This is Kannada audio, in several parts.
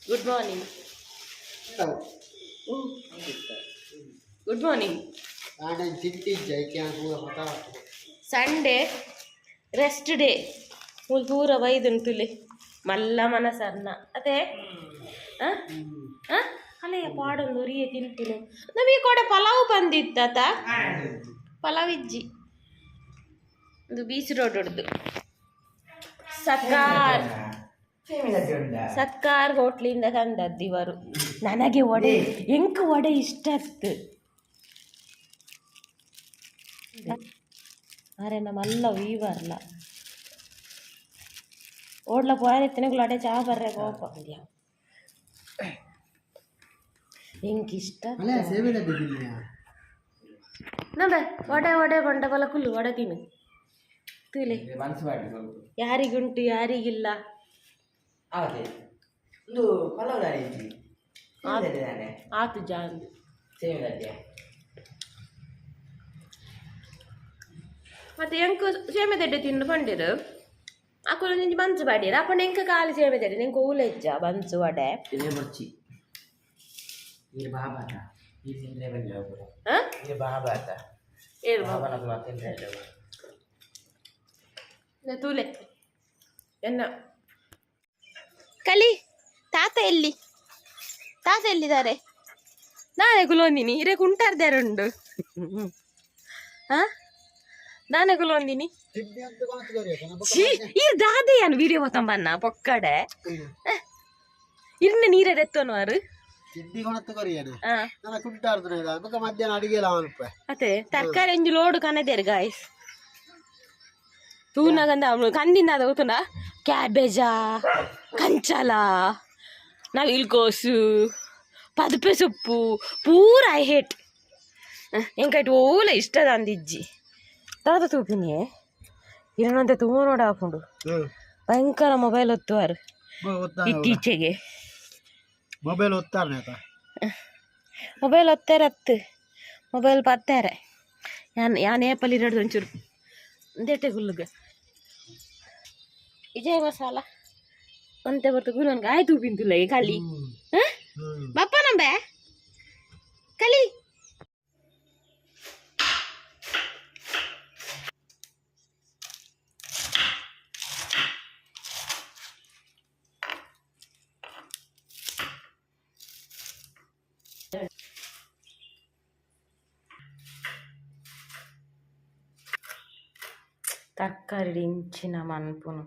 Good morning. Good morning. Sunday rest day ಮುಲ್ ಪೂರ ಬೈದುಂಟುಲೆ ಮಲ್ಲ ಮನಸನ್ನ ಅದೇ ಅಲೆಯ ಪಾಡೊಂದು ಉರಿಯೇ ತಿಂತೀನಿ. ನಮಗೆ ಕೂಡ ಪಲಾವ್ ಬಂದಿತ್ತ ಪಲಾವ್ ಇಜ್ಜಿ ಇದು ಬೀಚ್ ರೋಡ್ ಹೊಡ್ದು ಸಕ್ಕಾರ್ ಹೋಟ್ಲಿಂದ ತಂದದ್ದು ಇವರು. ನನಗೆ ವಡೆ ಎಂಕ ವಡೆ ಇಷ್ಟ ಆಗ್ತು. ಅರೆ ನಮ್ಮಲ್ಲ ವೀವರ್ಲ ಓಡ್ಲ പോയാൽ ಅಡೆ ಚಾ ಬರ್ರೆ ಕೋಪ ಎಂಕಿಷ್ಟ ನೋಡ ವಡೆ ವಡೆ ಬಂಡ ಬಲ ಕುಲ್ಲು ವಡೆ ತಿನ್ನು ತೂಲೆ ಯಾರಿಗುಂಟು ಯಾರಿಗಿಲ್ಲ. ಆತು ಜಾನ್ ಮತ್ತೆ ಎಂಕು ಸೇಮೆ ದಡ್ಡೆ ತಿಂದು ಬಂದಿರು ಅಕ್ಕಲು ನಿಂಜಿ ಬನ್ಸು ಬಾಡಿರ ಅಪ್ಪ ಎಂಕ ಕಾಲಿ ಸೇಮೆ ದಡ್ಡೆ ನಿಂಗೆ ಊಲೆಜ್ಜ ಬನ್ಸು ವಡೆ ತೂಲೆ ಎನ್ನ ಕಲಿ ತಾತ ಎಲ್ಲಿದ್ದಾರೆ? ನಾನೇ ಕುಲೊಂದಿನಿ ಇರೇ ಕುಂಟಾರ್ದಾರುಂಡು ನಾನೇ ಕುಲೊಂದಿನಿ ಈ ದಾದೆಯನ್ ವಿಡಿಯೋ ಮೊತ್ತಂಬನ್ನ ಪೊಕ್ಕಡೆ ಇರ್ನ ನೀರೆತ್ತೋನವಾರು ಅದೇ ತರಕಾರಿ ಒಂಜಿ ಲೋಡು ಕನದೇರು ಗಾಯ್ಸ್ ತೂನಗಂದ ಕಂದಿಂದ ಹೋತುಂಡ ಕ್ಯಾಬೇಜಾ ಕಂಚಲ ನವಿಲ್ಕೋಸು ಪದಪೆ ಸೊಪ್ಪು ಪೂರ ಐ ಹೇಟ್ ಎಂಕೈಟ್ ಓಲ ಇಷ್ಟದ ಅಂದಿಜ್ಜಿ ತಾತ ತೂಪಿನಿ ಇರನಂತೆ ತುಂಬ ನೋಡ ಹಾಕೊಂಡು ಭಯಂಕರ ಮೊಬೈಲ್ ಒತ್ತುವಾರು ಇತ್ತೀಚೆಗೆ ಮೊಬೈಲ್ ಒತ್ತಾರೆ ಮೊಬೈಲ್ ಪತ್ತಾರೆ ಯಾನ್ ಏಪಲ್ಲಿ ಇರೋದು ಒಂಚೂರು ದೇಟೆ ಗುಲ್ಲುಗ ಇಜಯ ಮಸಾಲ ಅಂತೆ ಬರ್ತ ಗುಲನ್ಗೆ ಆಯ್ತು ಪಿಂತುಲ್ಲ ಈ ಕಲಿ ಬಪ್ಪ ನಂಬೆ ಕಲಿ ತರಕಾರಿ ಇಂಚಿನ ಮನ್ಪುನು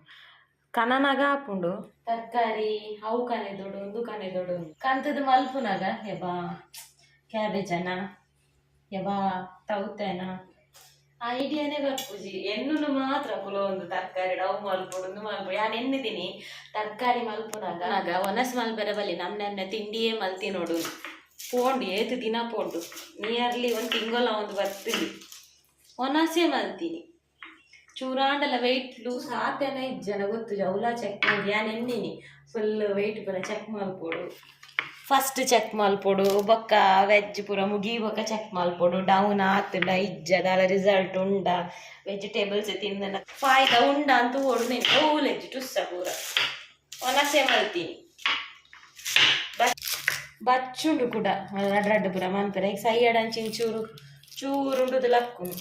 ಕನನಾಗ ಹಾಪುಂಡು ತರಕಾರಿ ಅವು ಕನೆ ದೊಡ್ಡು ಒಂದು ಕನೆ ದೊಡ್ಡು ಕಂತದ ಮಲ್ಪುನಾಗ ಯಬಾ ಕ್ಯಾಬೇಜನ ಯಬಾ ತೌತೆನ ಐಡಿಯಾನೇ ಬರ್ಪುಜಿ ಎನ್ನು ಮಾತ್ರ ಕುಲೋ ಒಂದು ತರಕಾರಿ ಅವು ಮಲ್ಪುಡು ಮಲ್ಪು ಯಾನ್ ಎನ್ನಿದ್ದೀನಿ ತರಕಾರಿ ಮಲ್ಪುನಾಗ ಒನಸ್ ಮಲ್ಪೆರ ಬಲ್ಲಿ ನಮ್ನ ತಿಂಡಿಯೇ ಮಲ್ತಿ ನೋಡು ಪೋಂಡು ಏತು ದಿನ ಪೋಂಡು ನಿಯರ್ಲಿ ಒಂದು ತಿಂಗಳ ಒಂದು ಬರ್ತೀನಿ ಒನಸೇ ಮಲ್ತೀನಿ ಚೂರಾಂಡಲ ವೆಯ್ಟ್ ಲೂಸ್ ಆತೇನೆ ಇಜ್ಜನ ಗೊತ್ತು ಜೌಲ ಚೆಕ್ ಮಾಡಿ ಯಾನ್ ಎನ್ನಿನಿ ಫುಲ್ ವೆಯ್ಟ್ ಪೂರ ಚೆಕ್ ಮಲ್ಪೋಡು ಫಸ್ಟ್ ಚೆಕ್ ಮಲ್ಪೋಡು ಬೊಕ್ಕ ವೆಜ್ ಪೂರ ಮುಗಿ ಬೊಕ್ಕ ಚೆಕ್ ಮಲ್ಪೋಡು ಡೌನ್ ಆತುಂಡ ಇಜ್ಜದ ರಿಸಲ್ಟ್ ಉಂಡ ವೆಜಿಟೇಬಲ್ಸ್ ತಿಂದ ಫಾಯ್ದ ಉಂಡ ಅಂತ ಓಡು ನೆನ್ನೆ ಓಲೆಜ್ಜು ಟುಸ್ಸ ಪೂರ ಒನಸೆ ಮಲ್ತೀನಿ ಬಚ್ಚುಂಡು ಕೂಡ ರಡ್ಡು ಪೂರ ಮನ್ಪುರ ಈಗ ಸೈಯಡ್ ಅಂಚಿನ ಚೂರುಂಡುದು ಲಕ್ಕುನು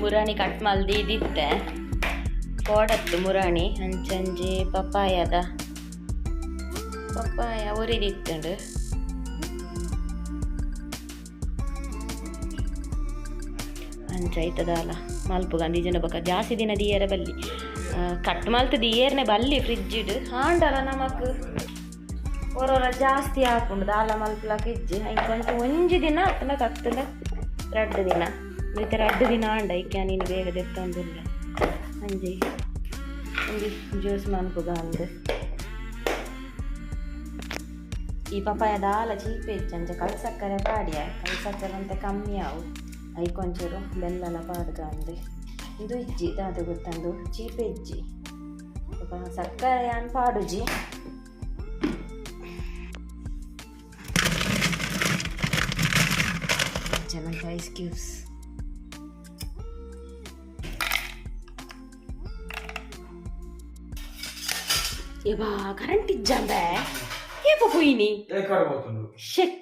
ಮುರಾಣಿ ಕಟ್ ಮಲ್ದಿ ಇದಿತ್ತೆ ಕೋಡತ್ತು ಮುರಾಣಿ ಅಂಚಂಜಿ ಪಪ್ಪಾಯ ಉರಿದಿತ್ತುಂಡು ಅಂಚೈತದಲ್ಲ ಮಲ್ಪು ಗಂದಿ ಜನ ಬಕ್ಕ ಜಾಸ್ತಿ ದಿನ ದಿಯರ ಬಲ್ಲಿ ಕಟ್ ಮಲ್ತು ದಿಯರ್ನೆ ಬಲ್ಲಿ ಫ್ರಿಜ್ಜಿಡ್ ಹಾಂಡಲ ನಮಕ್ ಒರೊರ ಜಾಸ್ತಿ ಹಾಕೊಂಡು ದಾಲ ಮಲ್ಪಲಕ ಇಜ್ಜಿ ಕೊಂಚ ಒಂಜಿ ದಿನ ಅತ್ತನ ಕತ್ತಲ 2 ದಿನ ಮಿತ 2 ದಿನ ಆಂಡ ಇಕ್ಕ ನೀನು ಬೇಗ ತೆತ್ತಂದಿಲ್ಲ ಅಂಜಿ ಒಂಜಿ ಜ್ಯೂಸ್ ಮನ್ಪುಗ ಅಂದು ಈ ಪಪ್ಪಾಯ ದಾಲ ಚೀಪೆ ಇಚ್ಚಂಚ ಕಲ್ಸಕ್ಕರೆ ಪಾಡಿಯ ಕಲ್ಸಕ್ಕರೆ ಅಂತ ಕಮ್ಮಿ ಆವು ಐ ಕೊಂಚೂರು ಬೆಲ್ಲಲ ಪಾಡ್ಗ ಅಂದು ಇದು ಇಜ್ಜಿ ದಾದ ಗೊತ್ತಂದು ಚೀಪೆ ಇಜ್ಜಿ ಸಕ್ಕರೆ ಅನ್ ಪಾಡುಜಿ ಚೆನ್ನಾಗಿ ಐಸ್ ಕ್ಯೂಬ್ಸ್ ఏబా కరెంట్ ఇచ్చాంబే ఏపో పోయిని ఎక్కడ పోతుండు షిట్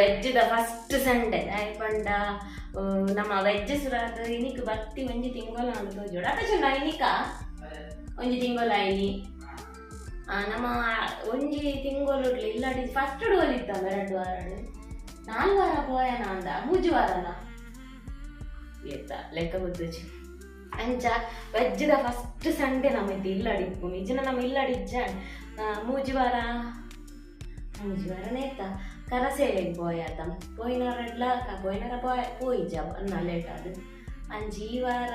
ವೆಜ್ದ ಫಸ್ಟ್ ಸಂಡೆ ಆಯ್ಪಂಡ ನಮ್ಮ ವೆಜ್ ಸುರಾದ ಇನಿಕ್ ಬತ್ತಿ ಒಂಜಿ ತಿಂಗಳು ನಾನು ತೋಜೋಡು ಅತ್ತ ಚಂದ ಇನಿಕ ಒಂಜಿ ತಿಂಗಳು ಆಯ್ನಿ ನಮ್ಮ ಒಂಜಿ ತಿಂಗಳು ಇಲ್ಲಾಡಿ ಫಸ್ಟ್ ಡೋಲ್ ಇತ್ತಲ್ಲ 2 ವಾರ 4 ವಾರ ಪೋಯನ ಅಂದ 3 ವಾರನ ಎತ್ತ ಲೆಕ್ಕ ಗೊತ್ತುಜಿ ಅಂಚ ವೆಜ್ದ ಫಸ್ಟ್ ಸಂಡೆ ನಮ್ಮ ಇದು ಇಲ್ಲಾಡಿಪ್ಪು ನಿಜನ ನಮ್ಮ ಇಲ್ಲಾಡಿಜ್ಜ 3 ವಾರ നേത്ത കരസേലേക്ക് പോയാത്ത പോയി ജാബ് നല്ലേട്ട അത് 5 വാര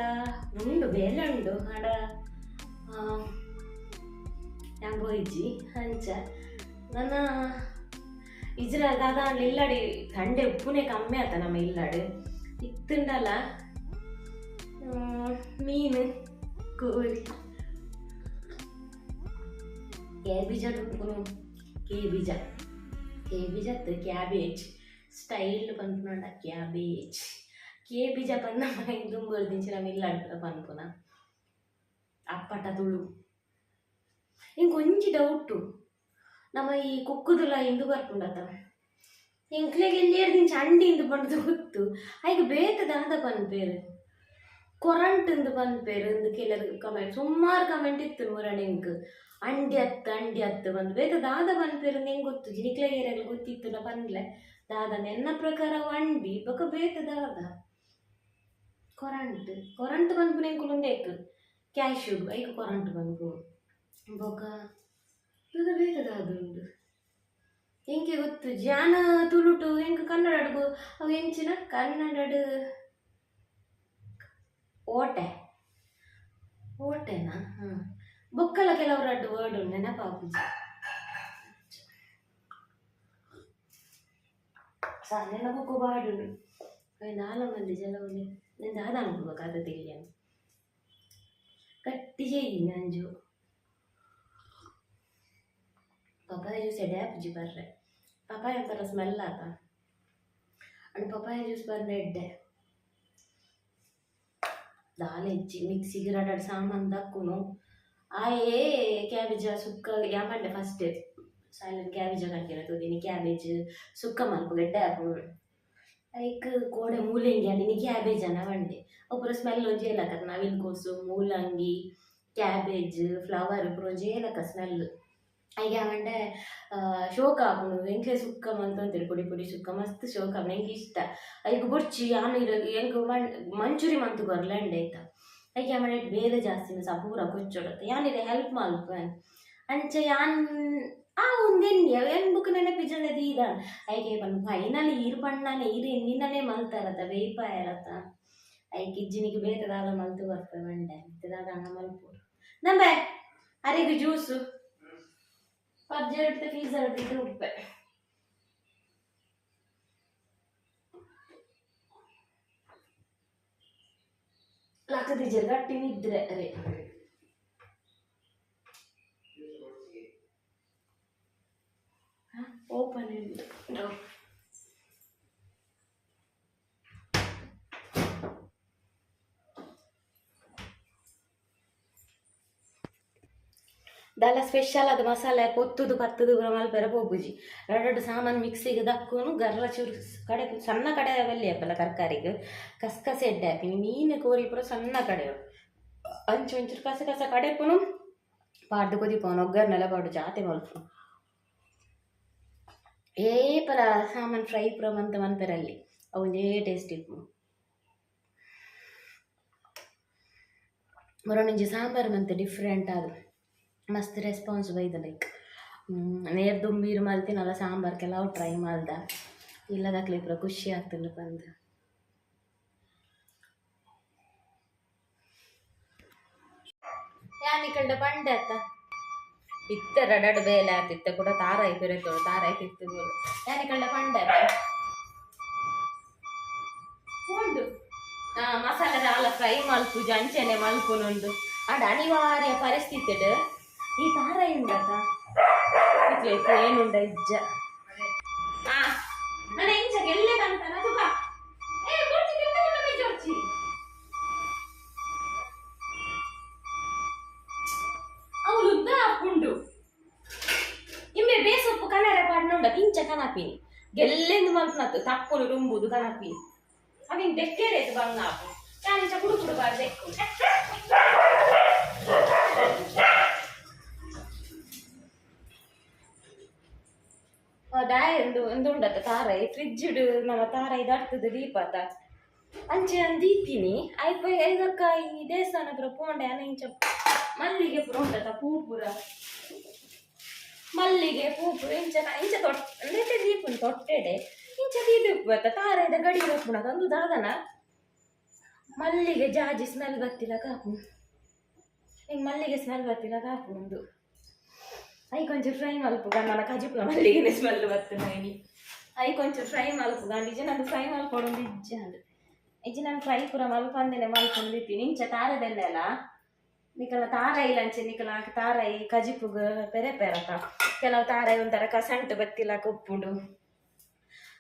ഉണ്ട് വേലുണ്ട് അവിടെ ഞാൻ പോയിജി ಅಂಚ ನನ್ನ ಇಜ್ರ ದಾದಾಂಡ್ಲ ಇಲ್ಲಾಡಿ ಕಂಡೆ ಉಪ್ಪುನೇ ಕಮ್ಮಿ ಆತ ನಮ್ಮ ಇಲ್ಲಾಡು ಇತ್ತುಂಡಲ್ಲ ಮೀನು ಕೋಳಿ ಕ್ಯಾಬೇಜ್ ಉಪ್ಪುನು ಕೇಬೀಜತ್ತು ಕ್ಯಾಬೇಜ್ ಸ್ಟೈಲ್ ಪನ್ಪುನ ಕೇಬೀಜ ಪನ್ನ ದುಂಬುಲು ದಿಂಚಿ ನಮ್ಮ ಇಲ್ಲಾಡ್ಪುರ ಪನ್ಪುನ ಅಪ್ಪಟ ತುಳು ಇಂಕ ಒಂಜಿ ಡೌಟು ನಮ್ಮ ಈ ಕುಕ್ಕುದುಲ ಇಂದು ಬರ್ಪುಂಡತ ಎಂಕ್ಲೆಗೆ ಎಲ್ಲಿಯರ್ ದಿಂಚಿ ಅಂಡಿ ಇಂದು ಪಂಡದು ಗೊತ್ತು ಐಗೆ ಬೇತದ ಅಂದ ಪನ್ಪೇರು ಕೊರಂಟ್ ಇಂದು ಪನ್ಪೇರು ಇಂದು ಕೆಲರು ಕಮೆಂಟ್ ಸುಮಾರು ಕಮೆಂಟ್ ಇತ್ತು ಮೂರನೇ ಇಂಕ್ ಅಂಡಿ ಅತ್ತು ಬಂದು ಬೇತ ದಾದ ಪನ್ಪೇರು ಹೆಂಗೆ ಗೊತ್ತು ಜಿನಿಕ್ಲೆಗೆರೆಲ್ಲ ಗೊತ್ತಿತ್ತು ನಾ ಪನ್ಲೆ ದಾದ ನೆನ್ನ ಪ್ರಕಾರ ಅಂಡಿ ಬೊಕ ಬೇತ ದಾದ ಕೊರಂಟ್ ಪನ್ಪು ನೆಂಕುಲು ಬೇಕು ಕ್ಯಾಶು ಐಕ್ ಕೊರಂಟ್ ಪನ್ಪು ಬೊಕ ಬೊಕ ಬೇತ ದಾದ ಉಂಡು ಹೆಂಗೆ ಗೊತ್ತು ಜಾನ ತುಳುಟು ಹೆಂಗೆ ಕನ್ನಡಡು ಅವು ಹೆಂಚಿನ ಕನ್ನಡಡು ಓಟೆನಾ ಹಾಂ ಬೊಕ್ಕಲ ಕೆಲವರು ಅಡ್ಡು ವರ್ಡ್ ಉಂಡು ನೆನಪಾಪುಜಿ ಸಾಲೆಲ್ಲ ಬೊಕ್ಕ ಬಾಡುಂಡು ನಾಲ್ಕು ಮಂದಿ ಜಲವಲ್ಲಿ నేను దాదా అనుకో కథ తెలియను గట్టి చేయి నంజు పపాయ జ్యూస్ ఎడాపుజి ಬರ್ರೆ ಪಪಾಯ ಒಂಥರ ಸ್ಮೆಲ್ ಆತ ಅಂಡ್ ಪಪಾಯ ಜ್ಯೂಸ್ ಬರ್ರೆ ಎಡ್ಡೆ ದಾಲ್ ಹೆಚ್ಚಿ ಮಿಕ್ಸಿಗೆ ರಡಡ್ ಸಾಮಾನು ದಕ್ಕುನು ಆಯೇ ಕ್ಯಾಬೇಜ ಸುಕ್ಕ ಯಾಮಂಡೆ ಫಸ್ಟ್ ಸೈಲೆಂಟ್ ಕ್ಯಾಬೇಜ ಕಟ್ಟಿನ ತೋದಿನಿ ಕ್ಯಾಬೇಜ್ ಸುಕ್ಕ ಮಲ್ಪು ಗೆಡ್ಡೆ ಹಾಕೊಂಡು ಐಕ್ ಕೋಡೆ ಮೂಲಂಗಿ ಅಲ್ಲಿನಿ ಕ್ಯಾಬೇಜ್ ಅನ್ನ ಬಂಡೆ ಅಪುರ ಸ್ಮೆಲ್ ಒಂಜಿ ಏಲಕ ನವಿಲ್ ಕೋಸು ಮೂಲಂಗಿ ಕ್ಯಾಬೇಜ್ ಫ್ಲವರ್ ಪುರ ಒಂಜಿ ಏಲಕ ಸ್ಮೆಲ್ ಐಗೆ ಆವಂಡೆ ಶೋಕ ಹಾಕೊಂಡು ಎಂಕ್ಲೆ ಸುಕ್ಕ ಮಂತಂತೇಳಿ ಪುಡಿ ಪುಡಿ ಸುಕ್ಕ ಮಸ್ತ್ ಶೋಕ ಎಂಗೆ ಇಷ್ಟ ಐಗೆ ಬುರ್ಚಿ ಆಮೇಲೆ ಎಂಗೆ ಮಂಚೂರಿ ಮಂತು ಬರ್ಲಂಡೆ ಆಯ್ತಾ ಐಗೆ ಆಮೇಲೆ ಬೇರೆ ಜಾಸ್ತಿ ಸಪೂರ ಕೊಚ್ಚೊಡತ್ತೆ ಯಾನಿದೆ ಹೆಲ್ಪ್ ಮಲ್ಪ ಅಂಚೆ ಯಾನ್ ಒಂದೆನ್ನಿ ಏನ್ ಬುಕ್ ನೆನಪಿಜನದಿ ಇದ ಐಗೆ ಬಂದು ಫೈನಲ್ ಈರು ಪಣ್ಣನೆ ಈರು ಎನ್ನಿನನೇ ಮಲ್ತಾರತ್ತ ಬೇಪಾಯ ಇರತ್ತ ಐಗೆ ಇಜ್ಜಿನಿಗೆ ಬೇಕದಾದ ಮಲ್ತು ಬರ್ತವೆ ಮಂಡೆ ಬೇಕದಾದ ಹಂಗ ಮಲ್ಪೂರು ನಂಬೆ ಅರೆಗೆ ಜ್ಯೂಸು ಪಬ್ಜಿ ಇಡ್ತೆ ಫೀಸರ್ ಇಡ್ತಿದ್ದು ಉಪ್ಪೆ ಲಕ್ಕದಿಜ್ಜರು ಗಟ್ಟಿ ನಿದ್ರೆ ಅರೆ ಓಪನ್ ಇಟ್ಟು ದಾಲ ಸ್ಪೆಷಲ್ ಅದು ಮಸಾಲೆ ಪೊತ್ತುದು ಪತ್ತುದು ಮಲ್ಪೆರ ಪೋಪುಜಿ ಎರಡು ಸಾಮಾನು ಮಿಕ್ಸಿಗೆ ದಕ್ಕೂನು ಗರ್ರ ಚೂರು ಕಡೆ ಸಣ್ಣ ಕಡೆ ಬೆಲ್ಲಿ ಹಪ್ಪಲ್ಲ ತರಕಾರಿಗೆ ಕಸಕಸೆ ಎಡ್ಡೆ ಹಾಕಿನಿ ಮೀನು ಕೋರಿ ಪುರ ಸಣ್ಣ ಕಡೆ ಅಂಚು ಒಂಚೂರು ಕಸ ಕಡೆಪುನು ಪಾಡ್ದು ಕೊದಿಪೋನು ಒಗ್ಗರ್ನೆಲ್ಲ ಪಾಡು ಜಾತೆ ಮಲ್ಪು ಏಪಲ ಸಾಮಾನು ಫ್ರೈ ಪುರ ಮಂತ ಮನ್ಪೆರಲ್ಲಿ ಅವೊಂದೇ ಟೇಸ್ಟ್ ಇಪ್ಪು ಬರೋಣಿಂಜಿ ಸಾಂಬಾರು ಮತ್ತೆ ಡಿಫ್ರೆಂಟ್ ಅದು ಮಸ್ತ್ ರೆಸ್ಪಾನ್ಸ್ ಬೈದ ಲೈಕ್ ನೇರ್ ದುಂಬೀರು ಮಲ್ತಿನಲ್ಲ ಸಾಂಬಾರು ಕೆಲವು ಟ್ರೈ ಮಾಡ್ದ ಇಲ್ಲದಾಕ್ಲಿ ಪೂರ ಖುಷಿ ಆಗ್ತದೆ ಬಂದು ಯಾನಿ ಕಂಡ ಪಂಡೆ ಅತ್ತ ಇತ್ತ ರಡಡ್ ಬೇಲೆ ಆತಿತ್ತ ಕೂಡ ತಾರಾಯಿ ಬೆರೆತೋಳು ತಾರಾಯಿ ತಿತ್ತು ಯಾನಿ ಕಂಡ ಪಂಡೆ ಉಂಡು ಮಸಾಲೆ ಆಲ ಫ್ರೈ ಮಲ್ಪು ಅಂಚೆನೆ ಮಲ್ಪುನುಂಡು ಆಡ ಅನಿವಾರ್ಯ ಪರಿಸ್ಥಿತಿ ಈ ತಾರಾಯಿ ಉಂಡತ ಏನುಂಡ ಇಜ್ಜ ನಾನು ಇಂಚ ಗೆಲ್ಲೆದಂತನ ತುಕ ಅವಳು ಉದ್ದ ಹಾಕೊಂಡು ಇಮ್ಮೆ ಬೇಸೊಪ್ಪು ಕನ್ನಡ ಪಾಡ್ನುಂಡ ಇಂಚ ಕನಪಿನಿ ಗೆಲ್ಲೆಂದು ಮಲ್ಪನತ್ತು ತಪ್ಪುಲು ರುಂಬುದು ಕನಪಿನಿ ಅವಿನ್ ತೆಕ್ಕೇರೇತು ಬಂಗಾಪು ಯಾನಿಂಚ ಕುಡುಕುಡು ಬಾರ್ದೆಕ್ಕು ಡಾಯ್ ಉಂಡತ್ತ ತಾರಾಯಿ ಫ್ರಿಜ್ ಇಡು ನಮ್ಮ ತಾರಾಯಿ ದಾಟ್ತದ ದೀಪತ ಅಂಚೆ ಅಂದೀತೀನಿ ಆಯ್ತು ಇದಕ್ಕ ಈ ದೇವಸ್ಥಾನ ಪುರ ಪೋಂಡೆ ಇಂಚ ಮಲ್ಲಿಗೆ ಪುರ ಉಂಟತ ಪೂ ಪುರ ಮಲ್ಲಿಗೆ ಪೂ ಪುರ ಇಂಚ ಇಂಚ ತೊಟ್ಟೆ ದೀಪನ್ ತೊಟ್ಟೆಡೆ ಇಂಚ ದೀಪ ತಾರಾಯ್ದ ಗಡಿ ಹೋಗ್ಬಿಡ ತಂದು ದಾದನ ಮಲ್ಲಿಗೆ ಜಾಜಿ ಸ್ಮೆಲ್ ಬರ್ತಿಲ್ಲ ಕಾಪು ಹಿಂಗೆ ಮಲ್ಲಿಗೆ ಸ್ಮೆಲ್ ಬರ್ತಿಲ್ಲ ಕಾಪು ಒಂದು ಐ ಕೊಂಚ ಫ್ರೈ ಮಲ್ಪುಗ ನನ್ನ ಕಜಿಪುರ ಮಲ್ಲಿಗೆ ಸ್ಮೆಲ್ ಬರ್ತದೆ ನೈನಿ ಐ ಕೊಂಚ ಫ್ರೈ ಮಲ್ಪುಗ ಇಜ ನಂದು ಫ್ರೈ ಮಲ್ಪೊಡೊಂದು ಇಜ್ಜ ಅಂದು ಇಜ್ಜ ನಾನು ಫ್ರೈ ಪೂರ ಮಲ್ಪಂದೇನೆ ಮಲ್ಪೊಂದಿತ್ತೀನಿ ಇಂಚ ತಾರದೆಲ್ಲೆ ಅಲ್ಲ ನಿಕಲ ತಾರಾಯಿ ಲಂಚೆ ನಿಕಲ ತಾರಾಯಿ ಕಜಿಪುಗ ಪೆರೆ ಪೆರಕ ಕೆಲವು ತಾರಾಯಿ ಒಂಥರ ಕಸಂಟು ಬತ್ತಿಲ್ಲ ಕೊಪ್ಪುಂಡು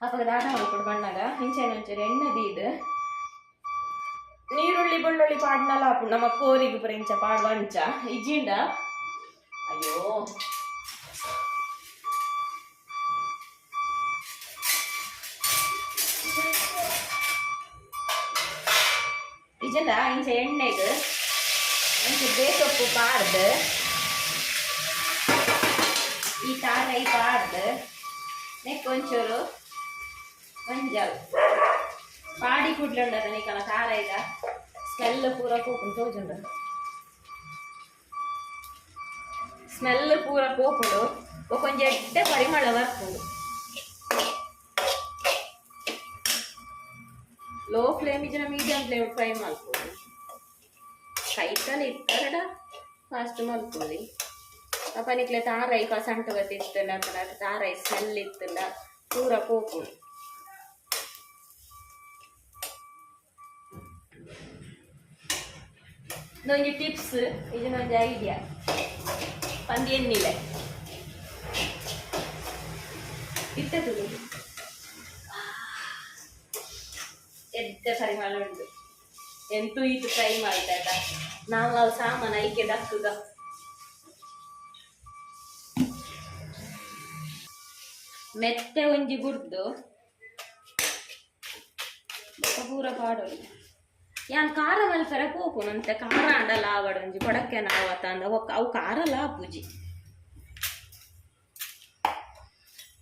ಅವಾಗ ದಾದ ಮಲ್ಪುಡು ಬಣ್ಣಗ ಇಂಚೆನ ಒಂಚೂರು ಎಣ್ಣೆ ದೀದು ನೀರುಳ್ಳಿ ಬೆಳ್ಳುಳ್ಳಿ ಪಾಡ್ನಲ್ಲ ಆಪು ನಮ್ಮ ಕೋರಿಗೆ ಪುರ ಇಂಚ ಪಾಡುವ ಅಂಚ ಇಜ್ಜಿಂಡ ಅಯ್ಯೋ ಇಜಂದ ಇಂಚ ಎಣ್ಣೆಗೆ ಇಂಚ ಬೇಸೊಪ್ಪು ಪಾಡ್ದು ಈ ತಾರಾಯಿ ಪಾಡ್ದು ನೆಕ್ಕೊಂಚೂರು ಮಂಜಲ್ ಪಾಡಿ ಕುಡ್ಲುಂಡದ ನೀಕಲ ತಾರಾಯಿದ ಸ್ಮೆಲ್ ಪೂರ ಕೋಪುಂಡು ತೋಜುಂಡು ಸ್ಮೆಲ್ ಪೂರ ಕೋಪುಂಡು ಕೊಂಚ ಎಡ್ಡೆ ಪರಿಮಳ ಬರ್ಪುಂಡು ಲೋ ಫ್ಲೇಮ್ ಇಜ್ಜಿನ ಮೀಡಿಯಂ ಫ್ಲೇಮ್ ಫ್ರೈ ಮಲ್ಪೊಡು ಕೈತಲ್ಲಿ ಇತ್ತರಡ ಫಾಸ್ಟ್ ಮಲ್ಪೊಲಿ ಅಪ್ಪ ನಿಕ್ಲೆ ತಾರಾಯಿ ಕಸಂಟು ಬತ್ತಿತ್ತಲ್ಲ ಅಂತ ತಾರಾಯಿ ಸ್ಮೆಲ್ ಇತ್ತಲ್ಲ ಪೂರ ಕೋಪುಂಡು ಇದೊಂದು ಟಿಪ್ಸ್ ಇದನ್ನೊಂದು ಐಡಿಯಾ ಪಂದಿ ಎಣ್ಣಿಲೆ ಇಟ್ಟದು ಎದ್ದ ಪರಿಮಳ ಉಂಟು ಎಂತೂ ಇದು ಫ್ರೈ ಮಾಡ್ತಾಯ್ತ ನಾವು ಅವು ಸಾಮಾನು ಐಕೆ ದಕ್ಕುಗ ಮೆತ್ತೆ ಒಂಜಿ ಗುಡ್ದು ಪೂರ ಪಾಡೋದು ಯಾನ್ ಖಾರ ಮಲ್ಪರ ಪೋಪುನಂತೆ ಖಾರ ಅಂಡಲ್ಲ ಆವಡೊಂಜಿ ಕೊಡಕ್ಕೆ ನಾವತ್ತ ಅಂದ ಅವು ಖಾರಲ್ಲ ಪೂಜಿ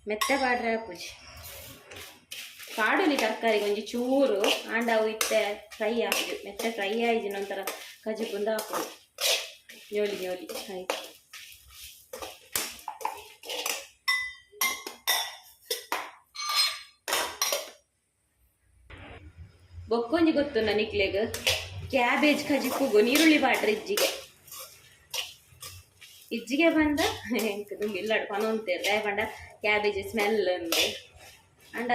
ಮೆತ್ತೆ ಪಾಡ್ರೆ ಪೂಜಿ ಪಾಡುಲಿ ತರಕಾರಿ ಒಂಜಿ ಚೂರು ಆಂಡ ಅವು ಇತ್ತೆ ಫ್ರೈ ಹಾಕುದು ಮೆತ್ತೆ ಫ್ರೈ ಆಯ್ತು ನಂತರ ಕಜಿಪುಂದ ಹಾಕುದು ಜೋಲಿ ಜೋಲಿ ಆಯ್ತು ಬೊಕ್ಕೊಂಜಿ ಗೊತ್ತು ನನಿಕ್ಲೆಗ್ ಕ್ಯಾಬೇಜ್ ಕಜಿಪುಗು ನೀರುಳ್ಳಿ ಬಾಡ್ರೆ ಇಜ್ಜಿಗೆ ಬಂದ ಇಲ್ಲಡು ಪನೊಂತೇರ್ದೆ ಬಂಡ ಕ್ಯಾಬೇಜ್ ಸ್ಮೆಲ್ ಉಂಡು ಅಂಡ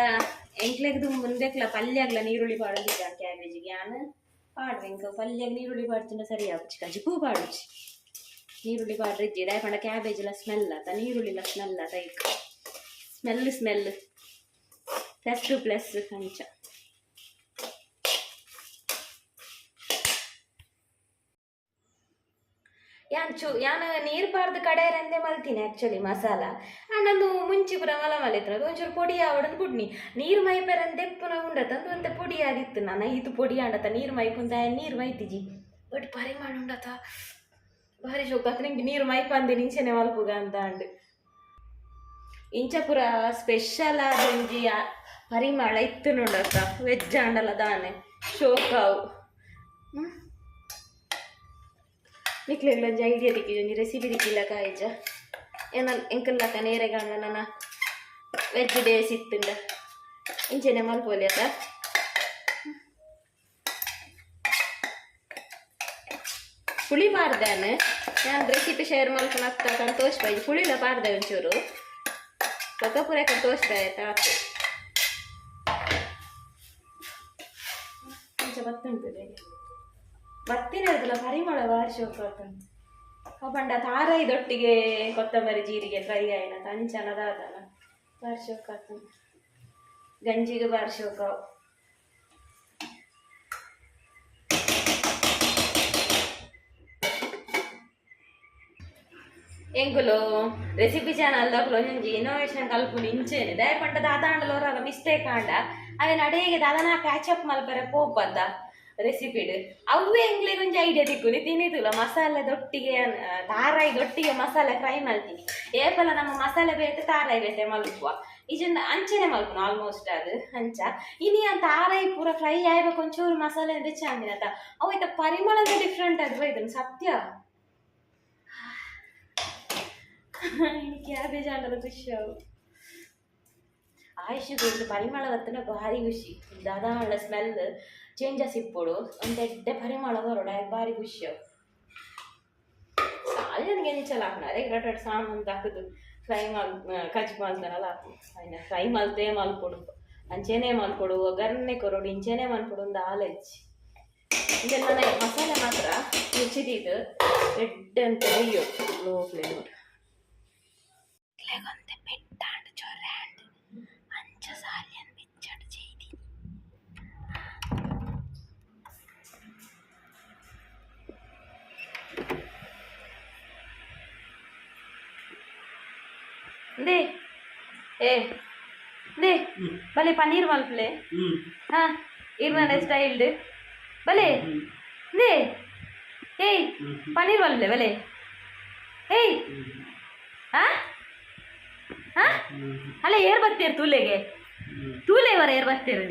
ಎಂಕ್ಲೆಗ್ದು ಮುಂದೆಕ್ಲ ಪಲ್ಯಾಗ್ಲ ನೀರುಳ್ಳಿ ಪಾಡೋದಿಲ್ಲ ಕ್ಯಾಬೇಜಿಗೆ ಯಾನು ಪಾಡ್ವೆ ಇಂಕ ಪಲ್ಯಾಗ ನೀರುಳ್ಳಿ ಪಾಡ್ತಿಂಡ ಸರಿ ಆಗುಚ್ಚಿ ಕಜಿಪು ಪಾಡುಚ್ಚಿ ನೀರುಳ್ಳಿ ಪಾಡ್ರೆ ಇಜ್ಜಿ ದಾಯ ಪಂಡ ಕ್ಯಾಬೇಜ್ಲ ಸ್ಮೆಲ್ ಆತ ನೀರುಳ್ಳಿಲ ಸ್ಮೆಲ್ ಆತ ಈಗ ಸ್ಮೆಲ್ ಪ್ಲಸ್ ಟು ಪ್ಲಸ್ ಕಂಚ ಯಾನ್ ನೀರು ಪಾರ್ದು ಕಡೆಯರಂದೆ ಮಲ್ತೀನಿ ಆ್ಯಕ್ಚುಲಿ ಮಸಾಲ ನಂದು ಮುಂಚಿ ಪುರ ಮಲಿತ್ರ ಒಂಚೂರು ಪೊಡಿ ಆವಡನ್ ಬುಡ್ನಿ ನೀರು ಮೈಪರಂದೆ ಪುನ ಉಂಡತಂದು ಅಂತ ಪೊಡಿ ಆದಿತ್ತು ನಾನು ಇದು ಪೊಡಿ ಆಂಡತ ನೀರು ಮೈಪುಂದ ನೀರು ಮೈತಿಜಿ ಬಟ್ ಪರಿಮಾಣ ಉಂಡತ ಭಾರಿ ಶೋಕ ನಿಂಗೆ ನೀರು ಮೈಪಂದೆ ನಿಂಚೆನೆ ಮಲ್ಪುಗ ಅಂತ ಅಂಡು ಇಂಚ ಪುರ ಸ್ಪೆಷಲ್ ಆದೊಂಜಿ ಪರಿಮಳ ಇತ್ತು ನೋಡತ್ತ ವೆಜ್ ಆಂಡಲ ದಾನೆ ಶೋಕಾವು ನಿಕ್ಲೆಲ್ಲ ಒಂಜಿ ಐಡಿಯಾ ದಿಕ್ಕಿಜಿ ಒಂಜಿ ರೆಸಿಪಿ ದಿಕ್ಕಿಲ್ಲ ಕಾಯ್ಜ ಏನ ಎಂಕಲ್ಲಕ ನೇರೆಗಾಂಡ ನನ್ನ ವೆಜ್ ಡೇಸ್ ಇತ್ತುಂಡ ಇಂಚೆನೆ ಮಲ್ಪೊಲಿ ಅದ ಪುಳಿ ಪಾರ್ದಾನು ನಾನು ರೆಸಿಪಿ ಶೇರ್ ಮಾಡ್ಕೊಂಡು ಆಗ್ತಾ ತೋರಿಸ್ಬಾಯ್ದು ಪುಳಿಲ ಪಾರ್ದೆ ಒಂಚೂರು ಪೂರ ತೋರಿಸ್ತಾ ಆಯ್ತಾ ಬತ್ತುಂಟು ಬತ್ತಿನದಲ್ಲ ಪರಿಮಳ ಭಾರಿ ಶೋಕ ಪಂಡ ತಾರೈದೊಟ್ಟಿಗೆ ಕೊತ್ತಂಬರಿ ಜೀರಿಗೆ ಫ್ರೈ ಆಯ್ನ ತಂಚನದಾದಲ್ಲ ಭಾರಿ ಶೋಕ ಆಗ್ತದೆ ಗಂಜಿಗೆ ಭಾರಿ ಶೋಕ ಎಂಗುಲು ರೆಸಿಪಿ ಚಾನಲ್ ದಾಖಲು ಒಂಜಿ ಇನೋವೇಷನ್ ಕಲ್ಪುನು ಇಂಚೇನೆ ದಯಪಂಡ ದಾದಾಂಡಲೋರ ಮಿಸ್ಟೇಕ್ ಆಂಡ ಅವೇನು ಅಡೇಗೆ ದಾದನ ಕ್ಯಾಚಪ್ ಮಲ್ಪರೆ ಪೋಪದ್ದ ರೆಸಿಪಿಡ್ ಅವೇ ಎಂಗ್ಲಿಗೆ ಒಂಜಿ ಐಡಿಯಾ ತಿಕ್ಕುನಿ ತಿನ್ನಿದಿಲ್ಲ ಮಸಾಲೆದೊಟ್ಟಿಗೆ ತಾರಾಯಿದೊಟ್ಟಿಗೆ ಮಸಾಲೆ ಫ್ರೈ ಮಲ್ತೀನಿ ಏಪಲ ನಮ್ಮ ಮಸಾಲೆ ಬೇತೆ ತಾರಾಯಿ ಬೇತೆ ಮಲ್ಪುವ ಈಜಿಂದ ಅಂಚೆನೆ ಮಲ್ಪುನು ಆಲ್ಮೋಸ್ಟ್ ಅದು ಅಂಚ ಇನಿ ಆ ತಾರಾಯಿ ಪೂರ ಫ್ರೈ ಆಯ್ಬೇಕು ಒಂಚೂರು ಮಸಾಲೆ ರಿಚ್ ಅಂದಿನತ ಅವು ಆಯ್ತಾ ಪರಿಮಳದ ಡಿಫ್ರೆಂಟ್ ಅದು ಇದನ್ನು ಸತ್ಯ ಕ್ಯಾಬೇಜ್ ಆಗಲ್ಲ ಖುಷಿ ಅವು ಆಯುಷ್ ಪರಿಮಳ ಬತ್ತನ ಭಾರಿ ಖುಷಿ ದಾದಾಳ ಸ್ಮೆಲ್ ಚೇಂಜಸ್ ಇಪ್ಪಡು ಒಂದು ಎಡ್ಡೆ ಪರಿಮಳ ಬರೋಡ ಭಾರಿ ಖುಷಿ ಅವು ನನಗೆ ಎಂಚಲ್ಲ ಹಾಕ್ನಾರೆ ರಟಟ್ ಸಾಮಾನು ಹಾಕಿದ್ದು ಫ್ರೈ ಕಚ್ಚಿ ಮಲ್ತಾನಲ್ಲ ಹಾಕು ಫ್ರೈ ಮಲ್ತೇ ಮಲ್ಕೊಡು ಅಂಚೆನೆ ಮಲ್ಕೊಡು ಒಗ್ಗರಣೆ ಕೊರೋಡು ಇಂಚೆನೆ ಮಲ್ಕೊಡು ಒಂದು ಆಲಜ್ಜಿ ಇದೆಲ್ಲ ಮಸಾಲೆ ಮಾತ್ರ ರುಚಿದಿದ್ದು ರೆಡ್ ಅಂತ ಅಯ್ಯೋ ಲೋ ಫ್ಲೇಮ್ ಗೊಂತೆ ಪೆಟ್ಟಾಂಡ್ ಚೊರ್ರಾಂಡ್ ಅಂಚ ಸಾಲಿಯನ್ ಬಿಚ್ಚಡ್ ചെയ്തി ದೇ ದೇ ಭಲೆ ಪನ್ನೀರ್ ಮಲ್ಪಲೆ ಹಾ ಇರ್ಮನೆ ಸ್ಟೈಲ್ಡ್ ಭಲೆ ದೇ ಏಯ್ ಪನ್ನೀರ್ ಮಲ್ಪಲೆ ಭಲೆ ಏಯ್ ಹಾ ಹಾ ಅಲ್ಲ ಏರ್ ಬರ್ತೀರಿ ತೂಲೆವರ ಏರ್ ಬರ್ತೀರಿ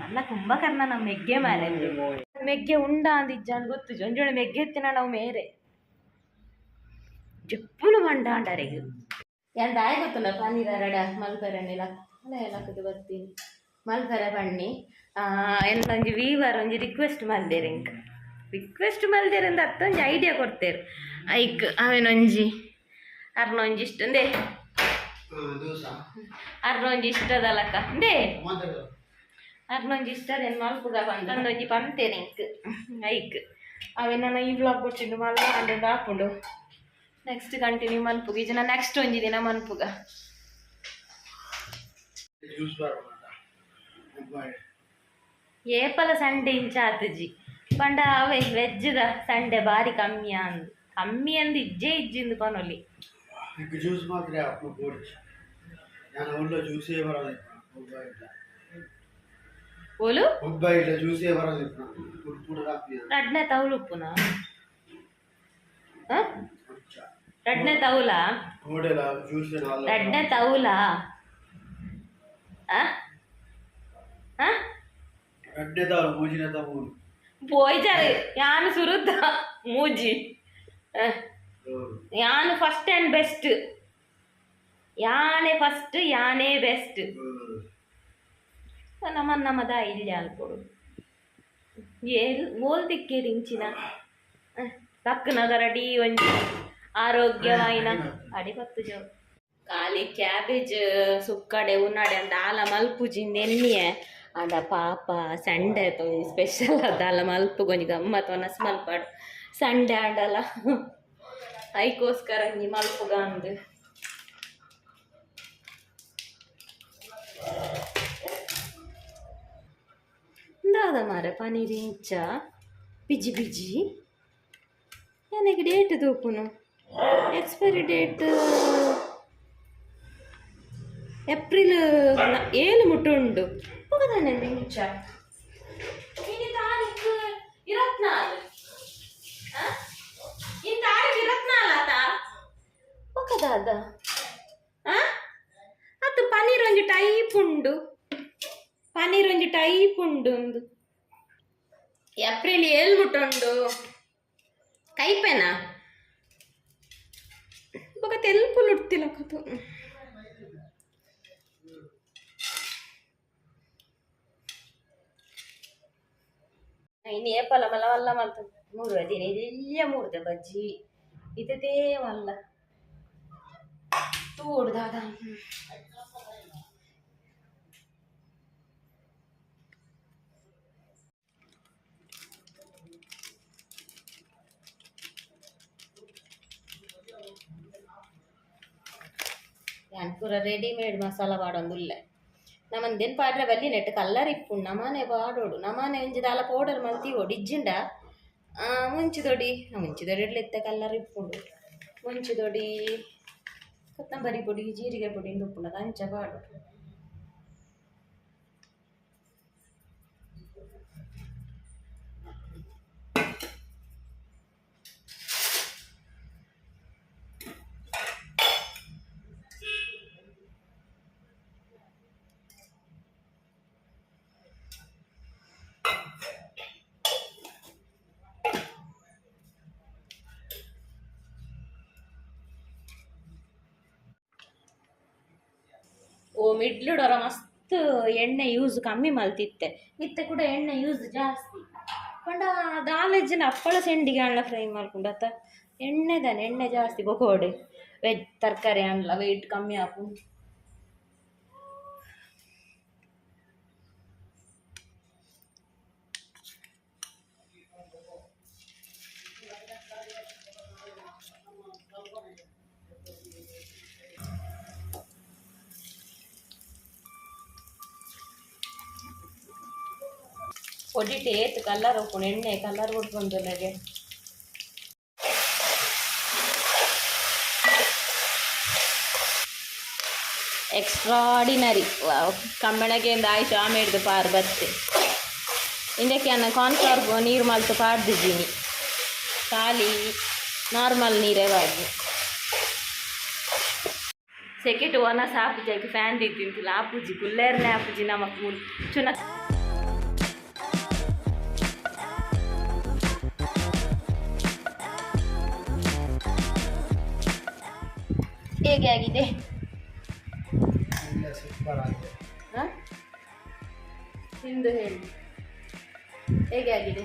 ನನ್ನ ಕುಂಭಕರ್ಣ ನಮ್ಮ ಮೆಗ್ಗೆ ಮೇಲೆ ಮೆಗ್ಗೆ ಉಂಡ ಅಂದಿಜ್ಜಾನ್ ಗೊತ್ತು ಜೊಂಜೋಳೆ ಮೆಗ್ಗೆ ಎತ್ತಿನ ನಾವು ಮೇರೆ ಜಪ್ಪುಲು ಮಂಡ ಅಂಡರೆಗೆ ಎಂತ ಆಯ್ ಗೊತ್ತಲ್ಲ ಪನ್ನೀರ್ ಅರಡ ಮಲ್ಪೆರನ್ನೆಲ್ಲ ಅಲ್ಲ ಎಲ್ಲಕ್ಕದು ಬರ್ತೀನಿ ಮಲ್ಪೆರ ಬಣ್ಣಿ ಎಲ್ಲ ಒಂಜಿ ವೀವರ್ ಒಂಜಿ ರಿಕ್ವೆಸ್ಟ್ ಮಲ್ದೇರು ಇಂಕ ರಿಕ್ವೆಸ್ಟ್ ಮಲ್ದೇರು ಅಂತ ಅತ್ತೊಂಜಿ ಐಡಿಯಾ ಕೊಡ್ತೇರು ಐಕ್ ಅವೇನೊಂಜಿ ಅರ್ನೊಂಜಿ ಇಷ್ಟಂದೇ ಅರ್ನೊಂಜಿ ಇಷ್ಟದಲ್ಲಕ್ಕ ದೇ ಅರ್ನೊಂಜಿ ಇಷ್ಟದೇನು ಮಲ್ಪುಗ ಬಂದೊಂಜಿ ಪಂತೇನೆ ಇಂಕ್ ಐಕ್ ಅವೇ ನಾನು ಈ ವ್ಲಾಗ್ ಕೊಟ್ಟಿದ್ದು ಮಲ್ಲ ಅಂಡ್ ಹಾಕೊಂಡು ನೆಕ್ಸ್ಟ್ ಕಂಟಿನ್ಯೂ ಮಲ್ಪುಗ ಈಜ ನಾನು ನೆಕ್ಸ್ಟ್ ಒಂಜಿ ದಿನ ಮಲ್ಪುಗ ಏಪಲ ಸಂಡೆ ಇಂಚ ಆತಜಿ ಪಂಡ ಅವೇ ವೆಜ್ಜದ ಸಂಡೆ ಬಾರಿ ಕಮ್ಮಿ ಅಂದು ಇಜ್ಜೆ ಇಜ್ಜಿಂದು ಪನೊಲಿ ಜ್ಯೂಸ್ ಮಾತ್ರ ನಾನು ಒಳ್ಳೆ ಜ್ಯೂಸೇ ಬರೋದು ಓಲು ಒಬ್ಬ ಇಲ್ಲ ಜ್ಯೂಸೇ ಬರೋದು ರಡ್ನೆ ತೌಲು ಉಪ್ಪುನ ರಡ್ನೆ ತೌಲ ರಡ್ನೆ ತೌಲ ರಡ್ನೆ ತೌಲ ಮೂಜಿನ ತೌಲು പോയിച്ചാറ് ഞാൻ സുഹൃത്ത മൂജി ഞാൻ ഫസ്റ്റ് ആൻഡ് ബെസ്റ്റ് ಯಾನೇ ಫಸ್ಟ್ ಯಾನೇ ಬೆಸ್ಟ್ ನಮ್ಮದ ಇಲ್ಲ ಅನ್ಕೊಡು ಓಲ್ದಿಕ್ಕೇರಿ ಇಂಚಿನ ತಕ್ಕನಗರ ಡಿ ಒಂಜಿ ಆರೋಗ್ಯವಾಯಿನ ಅಡಿ ಪತ್ತು ಜೋ ಖಾಲಿ ಕ್ಯಾಬೇಜ್ ಸುಕ್ಕಡೆ ಉನ್ನಾಡೆ ಅಂತ ಆಲ ಮಲ್ಪುಜಿಂದ ಎಣ್ಣೆ ಅದ ಪಾಪ ಸಂಡೆ ಸ್ಪೆಷಲ್ ಅದಲ್ಲ ಮಲ್ಪು ಕೊಂಚ ಗಮ್ಮತ್ತು ಒನಸ್ ಮಲ್ಪಾಡು ಸಂಡೆ ಆಡಲ್ಲ ಐಕೋಸ್ಕರ ಒಂಜಿ ಮಲ್ಪುಗ ಅಂದು ದಾದ ಮಾರ ಪನೀರ್ ಇಂಚ ಬಿಜಿ ಬಿಜಿ ನನಗೆ ಡೇಟ್ ತೂಪುನು ಎಕ್ಸ್ಪೈರಿ ಡೇಟ್ ಏಪ್ರಿಲ್ 7 ಮುಟ್ಟುಂಡು ಹೋಗದಾನೆ ಇಂಚ ini tarik 24 ini tarik 24 ata ಹೋಗದಾದ ಅದು ಪನೀರ್ ಒಂಜಿ ಟೈಪ್ ಉಂಡು ಒಂದು ಏಪ್ರಿಲ್ 7 ಮುಟ್ಟುಂಡು అయిపోయినా ఒక తెలుపులు ఉట్టిల కథ ಇನ್ನೇ ಪಲ ಮಲ ವಲ್ಲ ಮಲ್ತ ಮೂರು ಅದಿನ ಇದೆಲ್ಲ ಮೂರ್ದೆ ಬಜ್ಜಿ ಇದೇ ವಲ್ಲ ತೂಡ್ದಾದ ಪೂರ ರೆಡಿಮೇಡ್ ಮಸಾಲ ಪಾಡೊಂದುಲ್ಲೆ ನಮ್ಮಂದೇನು ಪಾಡ್ರೆ ಬಲ್ಲಿ ನೆಟ್ ಕಲ್ಲರ್ ಇಪ್ಪುಂಡು ನಮಾನೆ ಪಾಡೋಡು ನಮಾನೆ ಒಂಜಿದಾಲ ಪೌಡರ್ ಮಲ್ತಿವೋಡು ಇಜ್ಜಿಂಡ ಮುಂಚಿದೊಡಿ ಇಡ್ಲಿತ್ತೆ ಕಲ್ಲರ್ ಇಪ್ಪುಂಡು ಮುಂಚಿದೊಡಿ ಕೊತ್ತಂಬರಿ ಪೊಡಿ ಜೀರಿಗೆ ಪೊಡಿ ಉಪ್ಪುಂಡು ಅದು ಅಂಚ ಪಾಡೋಡು ಓ ಮಿಡ್ಲಿಡೋರ ಮಸ್ತ್ ಎಣ್ಣೆ ಯೂಸ್ ಕಮ್ಮಿ ಮಲ್ತಿತ್ತೆ ಇತ್ತೆ ಕೂಡ ಎಣ್ಣೆ ಯೂಸ್ ಜಾಸ್ತಿ ಪಂಡ ದಾಲೆಜ್ಜಿನ ಹಪ್ಪಳ ಸೆಂಡಿಗೆ ಅಣ್ಣ ಫ್ರೈ ಮಾಡ್ಕೊಂಡು ಅತ್ತ ಎಣ್ಣೆ ಜಾಸ್ತಿ ಬೊಕೋಡೆ ವೆಜ್ ತರಕಾರಿ ಅಣ್ಣ ವೆಯ್ಟ್ ಕಮ್ಮಿ ಹಾಕು పొడి టేత్ కలర్ ఉప్పుడు ఎಣ್ಣೆ కలర్ కొట్టుకుంది అలాగే ಎಕ್ಸ್ಟ್ರಾಡಿನರಿ ಕಮ್ಮಣಗೆ ಆಯ್ತು ಆಮೇಡ್ದು ಪಾರು ಬತ್ತೆ ಇಂದಕ್ಕೆ ಅನ್ನ ಕಾರ್ನ್ಫ್ಲವರ್ ನೀರು ಮಲ್ತು ಪಾಡ್ದಿದ್ದೀನಿ ಖಾಲಿ ನಾರ್ಮಲ್ ನೀರೇ ಬಾಡಿ ಸೆಕೆಟ್ ಒನ ಸಾಪುಜಾಗಿ ಫ್ಯಾನ್ ದಿದ್ದಿಂತಿಲ್ಲ ಆಪುಜಿ ಕುಲ್ಲೇರ್ನೆ ಆಪುಜಿ ನಮಕ್ ಚುನ ಹೇಗೆ ಆಗಿದೆ ತಿಂದು ಹೇಳಿ ಹೇಗೆ ಆಗಿದೆ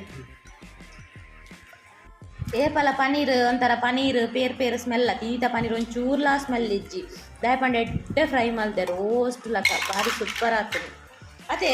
ಏಪಲ ಪನೀರ್ ಒಂಥರ ಪನೀರ್ ಪೇರ್ ಸ್ಮೆಲ್ ಆತಿ ಈತ ಪನೀರ್ ಒಂಚೂರ್ಲಾ ಸ್ಮೆಲ್ ಇಜ್ಜಿ ದಯಪಂಡ ಎಡ್ಡೆ ಫ್ರೈ ಮಲ್ತೆ ರೋಸ್ಟ್ ಲಕ್ಕ ಭಾರಿ ಸೂಪರ್ ಆಗ್ತದೆ ಅದೇ